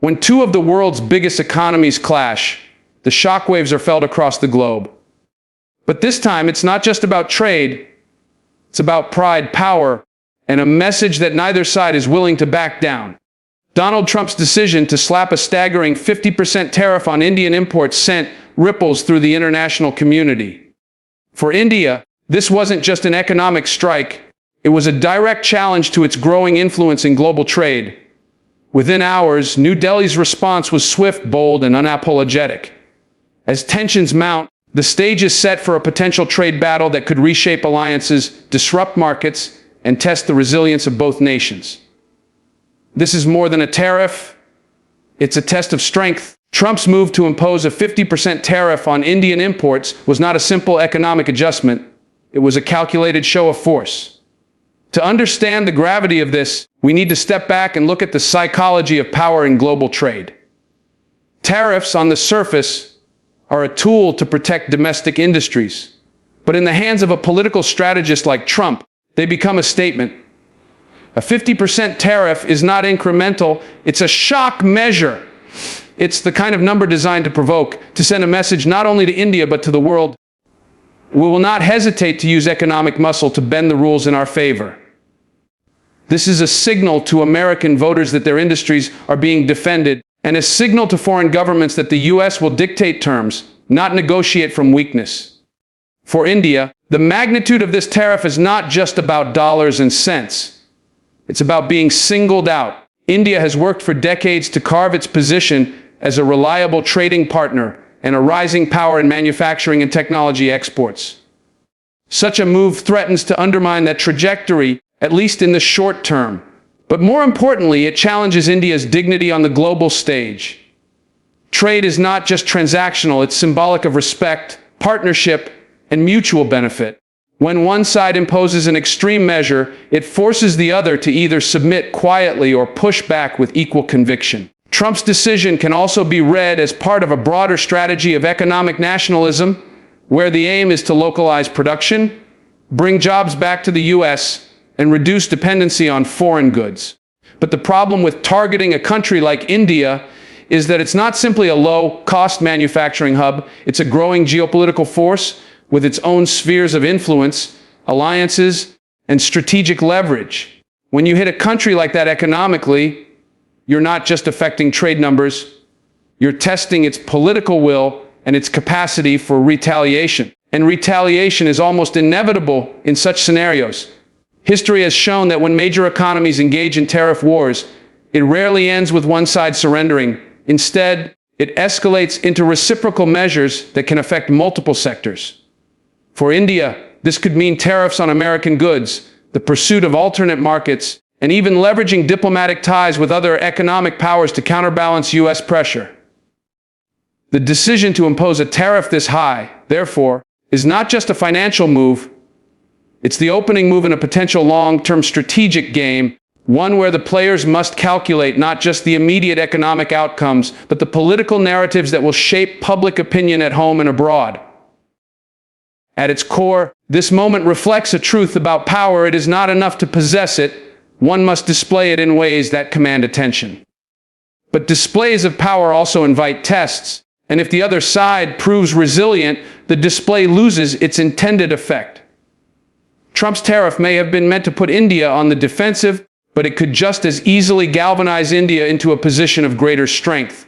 When two of the world's biggest economies clash, the shockwaves are felt across the globe. But this time, it's not just about trade. It's about pride, power, and a message that neither side is willing to back down. Donald Trump's decision to slap a staggering 50% tariff on Indian imports sent ripples through the international community. For India, this wasn't just an economic strike. It was a direct challenge to its growing influence in global trade. Within hours, New Delhi's response was swift, bold, and unapologetic. As tensions mount, the stage is set for a potential trade battle that could reshape alliances, disrupt markets, and test the resilience of both nations. This is more than a tariff. It's a test of strength. Trump's move to impose a 50% tariff on Indian imports was not a simple economic adjustment. It was a calculated show of force. To understand the gravity of this, we need to step back and look at the psychology of power in global trade. Tariffs, on the surface, are a tool to protect domestic industries. But in the hands of a political strategist like Trump, they become a statement. A 50% tariff is not incremental, it's a shock measure. It's the kind of number designed to provoke, to send a message not only to India but to the world. We will not hesitate to use economic muscle to bend the rules in our favor. This is a signal to American voters that their industries are being defended, and a signal to foreign governments that the U.S. will dictate terms, not negotiate from weakness. For India, the magnitude of this tariff is not just about dollars and cents. It's about being singled out. India has worked for decades to carve its position as a reliable trading partner and a rising power in manufacturing and technology exports. Such a move threatens to undermine that trajectory, at least in the short term. But more importantly, it challenges India's dignity on the global stage. Trade is not just transactional, it's symbolic of respect, partnership, and mutual benefit. When one side imposes an extreme measure, it forces the other to either submit quietly or push back with equal conviction. Trump's decision can also be read as part of a broader strategy of economic nationalism, where the aim is to localize production, bring jobs back to the U.S., and reduce dependency on foreign goods. But the problem with targeting a country like India is that it's not simply a low-cost manufacturing hub, it's a growing geopolitical force with its own spheres of influence, alliances, and strategic leverage. When you hit a country like that economically, you're not just affecting trade numbers, you're testing its political will and its capacity for retaliation. And retaliation is almost inevitable in such scenarios. History has shown that when major economies engage in tariff wars, it rarely ends with one side surrendering. Instead, it escalates into reciprocal measures that can affect multiple sectors. For India, this could mean tariffs on American goods, the pursuit of alternate markets, and even leveraging diplomatic ties with other economic powers to counterbalance U.S. pressure. The decision to impose a tariff this high, therefore, is not just a financial move. It's the opening move in a potential long-term strategic game, one where the players must calculate not just the immediate economic outcomes, but the political narratives that will shape public opinion at home and abroad. At its core, this moment reflects a truth about power. It is not enough to possess it. One must display it in ways that command attention. But displays of power also invite tests, and if the other side proves resilient, the display loses its intended effect. Trump's tariff may have been meant to put India on the defensive, but it could just as easily galvanize India into a position of greater strength.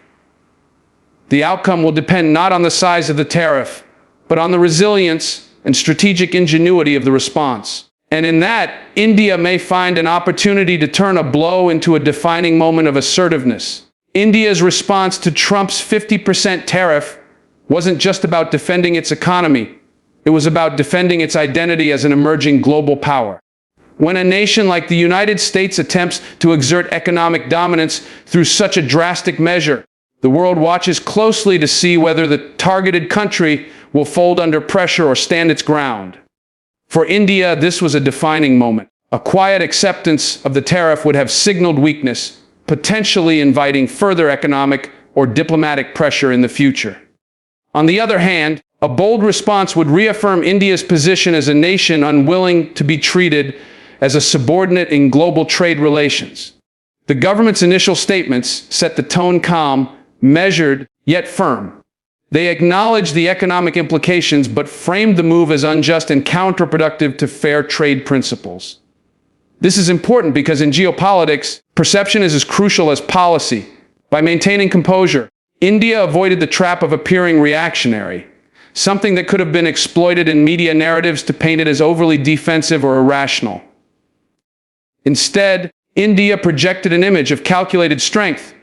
The outcome will depend not on the size of the tariff, but on the resilience and strategic ingenuity of the response. And in that, India may find an opportunity to turn a blow into a defining moment of assertiveness. India's response to Trump's 50% tariff wasn't just about defending its economy. It was about defending its identity as an emerging global power. When a nation like the United States attempts to exert economic dominance through such a drastic measure, the world watches closely to see whether the targeted country will fold under pressure or stand its ground. For India, this was a defining moment. A quiet acceptance of the tariff would have signaled weakness, potentially inviting further economic or diplomatic pressure in the future. On the other hand, a bold response would reaffirm India's position as a nation unwilling to be treated as a subordinate in global trade relations. The government's initial statements set the tone calm, measured, yet firm. They acknowledged the economic implications but framed the move as unjust and counterproductive to fair trade principles. This is important because in geopolitics, perception is as crucial as policy. By maintaining composure, India avoided the trap of appearing reactionary, something that could have been exploited in media narratives to paint it as overly defensive or irrational. Instead, India projected an image of calculated strength.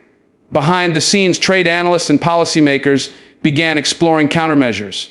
Behind the scenes, trade analysts and policymakers began exploring countermeasures.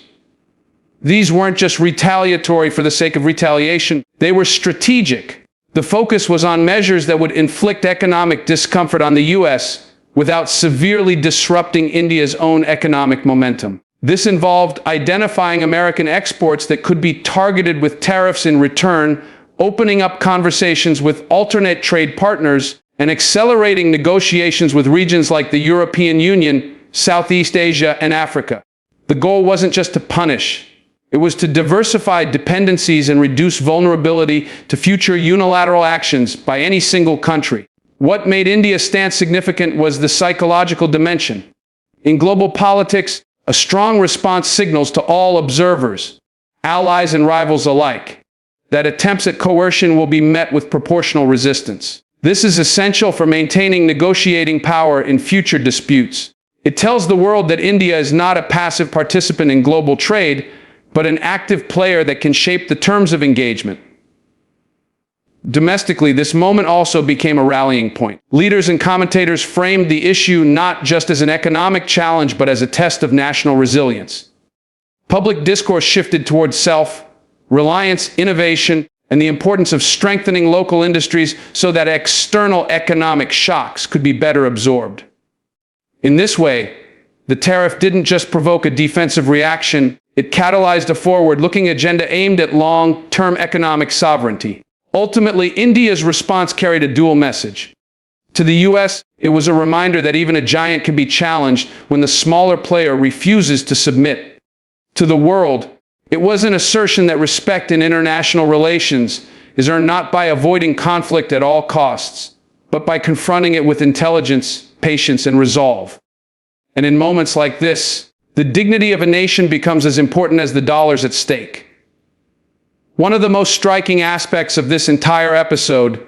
These weren't just retaliatory for the sake of retaliation, they were strategic. The focus was on measures that would inflict economic discomfort on the US without severely disrupting India's own economic momentum. This involved identifying American exports that could be targeted with tariffs in return, opening up conversations with alternate trade partners, and accelerating negotiations with regions like the European Union, Southeast Asia, and Africa. The goal wasn't just to punish. It was to diversify dependencies and reduce vulnerability to future unilateral actions by any single country. What made India's stance significant was the psychological dimension. In global politics, a strong response signals to all observers, allies and rivals alike, that attempts at coercion will be met with proportional resistance. This is essential for maintaining negotiating power in future disputes. It tells the world that India is not a passive participant in global trade, but an active player that can shape the terms of engagement. Domestically, this moment also became a rallying point. Leaders and commentators framed the issue not just as an economic challenge, but as a test of national resilience. Public discourse shifted towards self-reliance, innovation, and the importance of strengthening local industries so that external economic shocks could be better absorbed. In this way, the tariff didn't just provoke a defensive reaction, it catalyzed a forward-looking agenda aimed at long-term economic sovereignty. Ultimately, India's response carried a dual message. To the US, it was a reminder that even a giant can be challenged when the smaller player refuses to submit. To the world, it was an assertion that respect in international relations is earned not by avoiding conflict at all costs, but by confronting it with intelligence, patience, and resolve. And in moments like this, the dignity of a nation becomes as important as the dollars at stake. One of the most striking aspects of this entire episode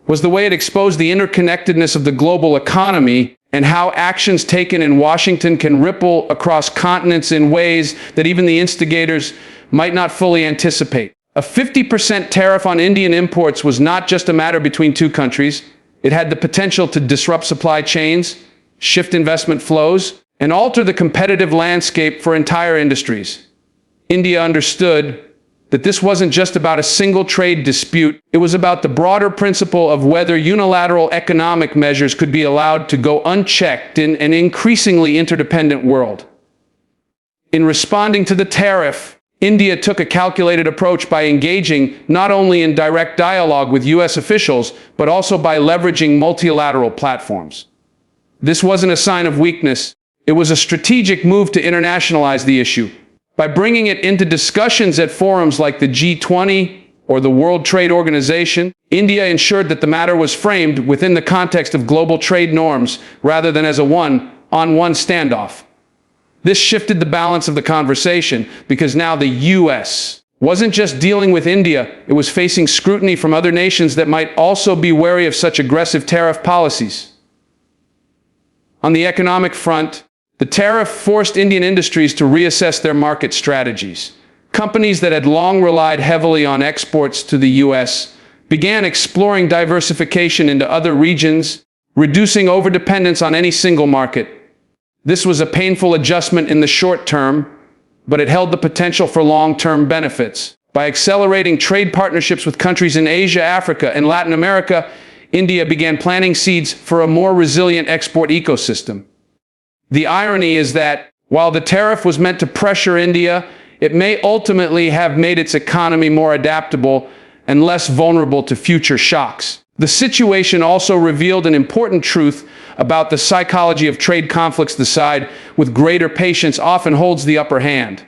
was the way it exposed the interconnectedness of the global economy and how actions taken in Washington can ripple across continents in ways that even the instigators might not fully anticipate. A 50% tariff on Indian imports was not just a matter between two countries. It had the potential to disrupt supply chains, shift investment flows, and alter the competitive landscape for entire industries. India understood that this wasn't just about a single trade dispute, it was about the broader principle of whether unilateral economic measures could be allowed to go unchecked in an increasingly interdependent world. In responding to the tariff, India took a calculated approach by engaging not only in direct dialogue with US officials, but also by leveraging multilateral platforms. This wasn't a sign of weakness, it was a strategic move to internationalize the issue. By bringing it into discussions at forums like the G20 or the World Trade Organization, India ensured that the matter was framed within the context of global trade norms rather than as a one-on-one standoff. This shifted the balance of the conversation because now the US wasn't just dealing with India, it was facing scrutiny from other nations that might also be wary of such aggressive tariff policies. On the economic front, the tariff forced Indian industries to reassess their market strategies. Companies that had long relied heavily on exports to the US began exploring diversification into other regions, reducing overdependence on any single market. This was a painful adjustment in the short term, but it held the potential for long-term benefits. By accelerating trade partnerships with countries in Asia, Africa, and Latin America, India began planting seeds for a more resilient export ecosystem. The irony is that, while the tariff was meant to pressure India, it may ultimately have made its economy more adaptable and less vulnerable to future shocks. The situation also revealed an important truth about the psychology of trade conflicts. The side with greater patience often holds the upper hand.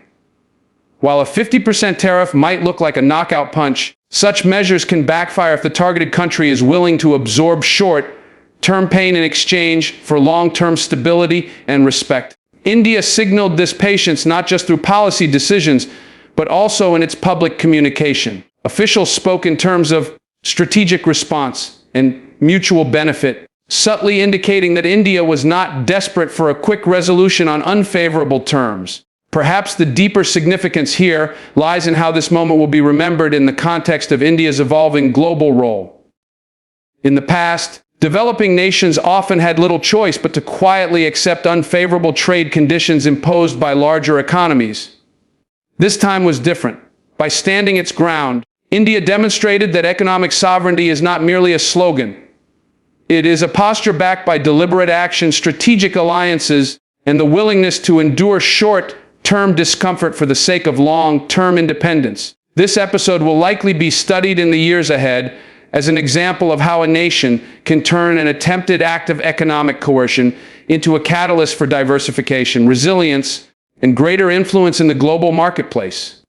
While a 50% tariff might look like a knockout punch, such measures can backfire if the targeted country is willing to absorb short, short-term pain in exchange for long-term stability and respect. India signaled this patience not just through policy decisions, but also in its public communication. Officials spoke in terms of strategic response and mutual benefit, subtly indicating that India was not desperate for a quick resolution on unfavorable terms. Perhaps the deeper significance here lies in how this moment will be remembered in the context of India's evolving global role. In the past, developing nations often had little choice but to quietly accept unfavorable trade conditions imposed by larger economies. This time was different. By standing its ground, India demonstrated that economic sovereignty is not merely a slogan. It is a posture backed by deliberate action, strategic alliances, and the willingness to endure short-term discomfort for the sake of long-term independence. This episode will likely be studied in the years ahead as an example of how a nation can turn an attempted act of economic coercion into a catalyst for diversification, resilience, and greater influence in the global marketplace.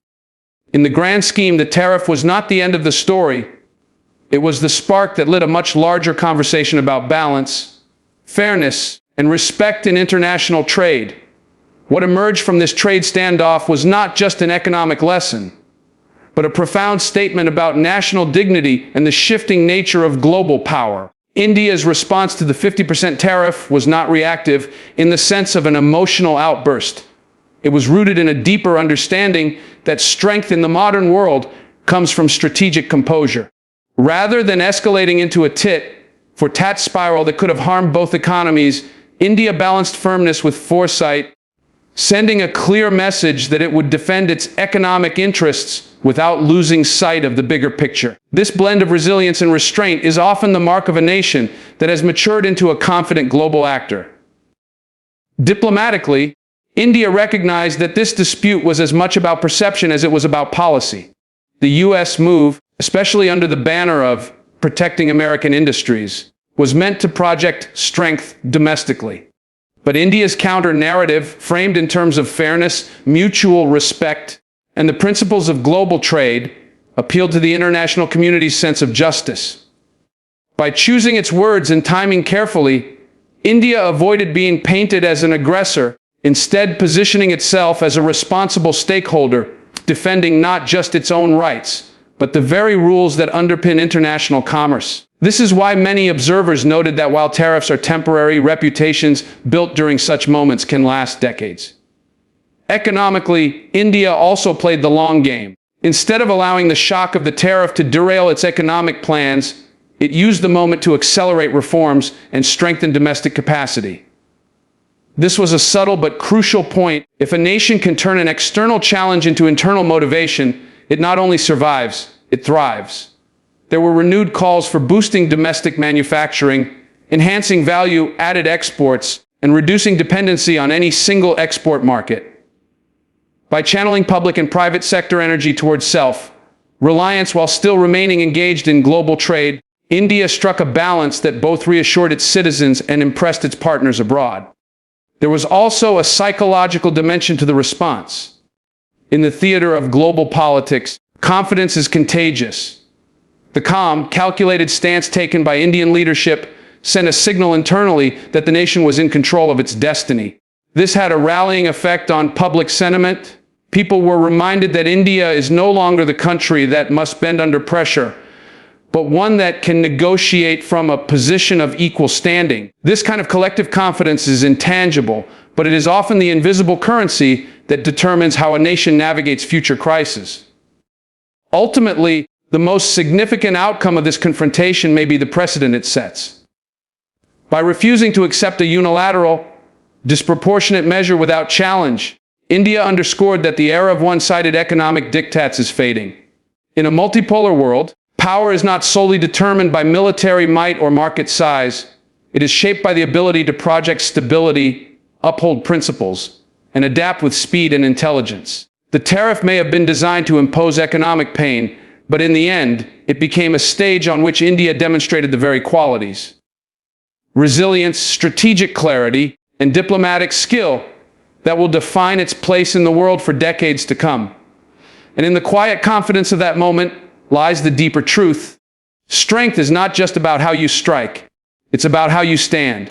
In the grand scheme, the tariff was not the end of the story. It was the spark that lit a much larger conversation about balance, fairness, and respect in international trade. What emerged from this trade standoff was not just an economic lesson, but a profound statement about national dignity and the shifting nature of global power. India's response to the 50% tariff was not reactive in the sense of an emotional outburst. It was rooted in a deeper understanding that strength in the modern world comes from strategic composure. Rather than escalating into a tit-for-tat spiral that could have harmed both economies, India balanced firmness with foresight, sending a clear message that it would defend its economic interests without losing sight of the bigger picture. This blend of resilience and restraint is often the mark of a nation that has matured into a confident global actor. Diplomatically, India recognized that this dispute was as much about perception as it was about policy. The U.S. move, especially under the banner of protecting American industries, was meant to project strength domestically. But India's counter-narrative, framed in terms of fairness, mutual respect, and the principles of global trade, appealed to the international community's sense of justice. By choosing its words and timing carefully, India avoided being painted as an aggressor, instead positioning itself as a responsible stakeholder, defending not just its own rights, but the very rules that underpin international commerce. This is why many observers noted that while tariffs are temporary, reputations built during such moments can last decades. Economically, India also played the long game. Instead of allowing the shock of the tariff to derail its economic plans, it used the moment to accelerate reforms and strengthen domestic capacity. This was a subtle but crucial point. If a nation can turn an external challenge into internal motivation, it not only survives, it thrives. There were renewed calls for boosting domestic manufacturing, enhancing value-added exports, and reducing dependency on any single export market. By channeling public and private sector energy towards self-reliance while still remaining engaged in global trade, India struck a balance that both reassured its citizens and impressed its partners abroad. There was also a psychological dimension to the response. In the theater of global politics, confidence is contagious. The calm, calculated stance taken by Indian leadership sent a signal internally that the nation was in control of its destiny. This had a rallying effect on public sentiment. People were reminded that India is no longer the country that must bend under pressure, but one that can negotiate from a position of equal standing. This kind of collective confidence is intangible, but it is often the invisible currency that determines how a nation navigates future crises. Ultimately, the most significant outcome of this confrontation may be the precedent it sets. By refusing to accept a unilateral, disproportionate measure without challenge, India underscored that the era of one-sided economic diktats is fading. In a multipolar world, power is not solely determined by military might or market size. It is shaped by the ability to project stability, uphold principles, and adapt with speed and intelligence. The tariff may have been designed to impose economic pain, but in the end, it became a stage on which India demonstrated the very qualities: resilience, strategic clarity, and diplomatic skill that will define its place in the world for decades to come. And in the quiet confidence of that moment lies the deeper truth. Strength is not just about how you strike. It's about how you stand.